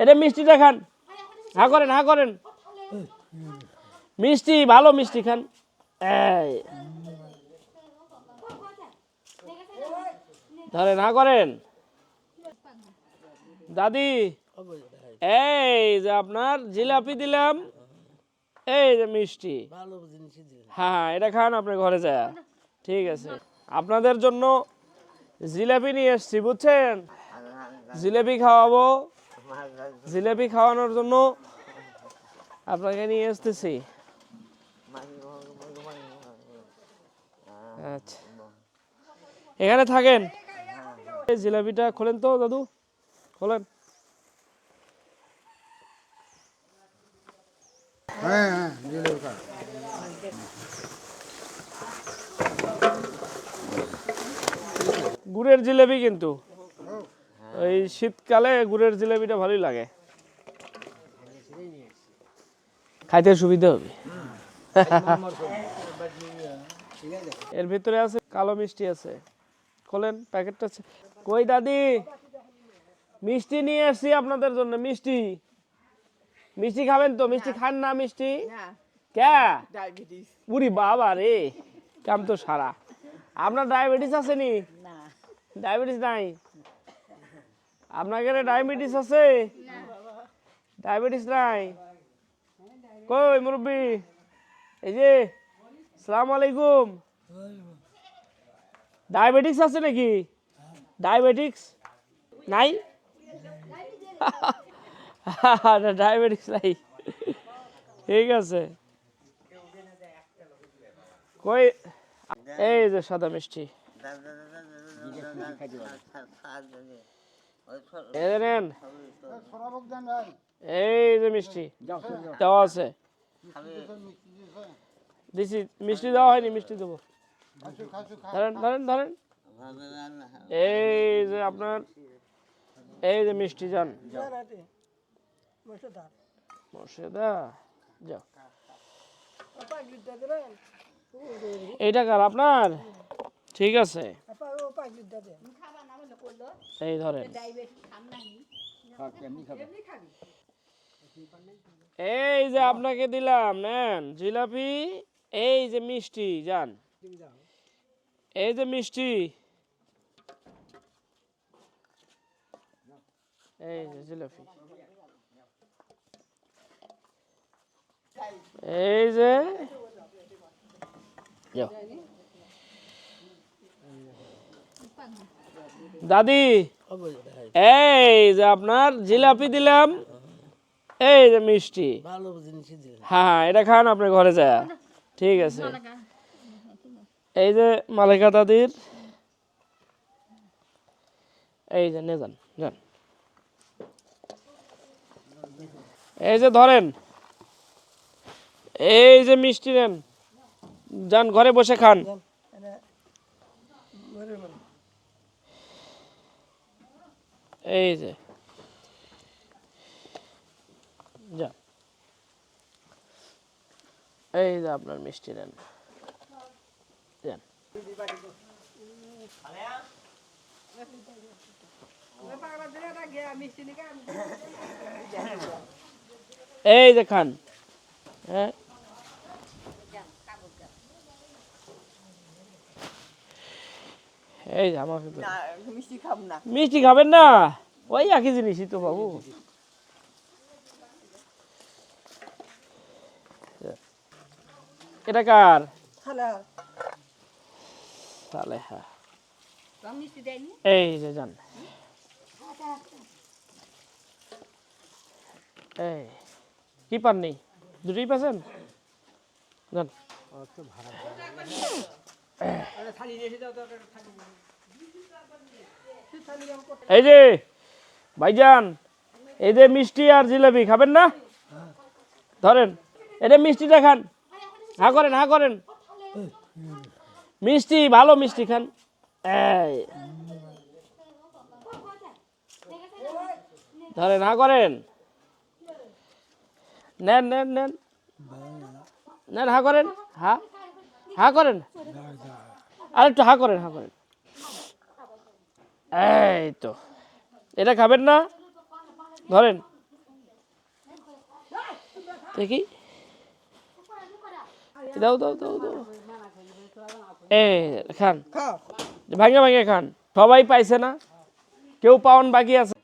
এটা মিষ্টিটা খান, হা করেন হা করেন, মিষ্টি ভালো মিষ্টি খান। এই ধরেন হা করেন। দাদি এই যে আপনার জিলাপি দিলাম, এই যে মিষ্টি, হ্যাঁ এটা খান আপনার ঘরে যায়। ঠিক আছে, আপনাদের জন্য জিলাপি নিয়ে এসছি বুঝছেন, জিলাপি খাওয়াবো, জিলাপি খাওয়ানোর জন্য আপনাকে নিয়ে আসতেছি। আচ্ছা এখানে থাকেন, এই জিলাপিটা খোলেন তো দাদু, খোলেন। গুড়ের জিলাপি, কিন্তু ওই শীতকালে গুড়ের জিলাপিটা ভালোই লাগে, খাইতে সুবিধা হবে। এর ভিতরে আছে কালো মিষ্টি আছে, খোলেন প্যাকেটটা। কই দাদি, মিষ্টি নিয়ে এসছি আপনাদের জন্য, মিষ্টি। মিষ্টি খাবেন তো? মিষ্টি খান না মিষ্টি? কে? উরি বাবা রে, কাম তো সারা। আপনার ডায়াবেটিস আছে নি? ডায়াবেটিস নাই? আপনাকে ডায়াবেটিস আছে? ডায়াবেটিস নাই? কই মুরব্বি, এই যে আসসালামু আলাইকুম, ডায়াবেটিস আছে নাকি? ডায়াবেটিস নাই? ডায়াবেটিস নাই, ঠিক আছে। কই এই যে সাদা মিষ্টি, নেন, এই যে মিষ্টি দেওয়া আছে, দিছি মিষ্টি দেওয়া হয়নি, মিষ্টি দেবো, ধরেন ধরেন ধরেন, এই যে আপনার, এই যে মিষ্টি যান মর্শেদা, যাও। এইটা কার আপনার? ঠিক আছে, এই ধরেন, এই যে আপনাকে দিলাম, নেন জিলাপি, এই যে মিষ্টি যান, এই যে মিষ্টি, এই যে জিলাপি, এই যে দাদি, এই যে আপনার জিলাপি দিলাম, এই যে মিষ্টি, হ্যাঁ এটা খান আপনার ঘরে যায়। ঠিক আছে, এই যে মালিকা দাদির, এই যে নে যান যান, এই যে ধরেন, এই যে মিষ্টি নেন, যান ঘরে বসে খান। এই যে যান, এই যে আপনার মিষ্টি নেন, যান। এই যে খান, হ্যাঁ এই যে আমাকে মিষ্টি খাবেন না, ওই একই জিনিসই তো বাবু। এটা কার? সালেহা, এই যে যান, এই কি পাননি, দুটোই পাচ্ছেন, যান। এই যে ভাইজান, এই যে মিষ্টি আর জিলাপি খাবেন না? ধরেন, এটা মিষ্টিটা খান, হা করেন হা করেন, মিষ্টি ভালো মিষ্টি খান। এই ধরেন হা করেন, নেন নেন নেন নেন, হা করেন, হা হা করেন, আর একটু হা করেন হা করেন, এই তো। এটা খাবেন না? ধরেন, দেখি দাও দাও দাও দাও খান ভাঙে ভাঙে খান সবাই পাইছে না কেউ পাওয়ান বাকি আছে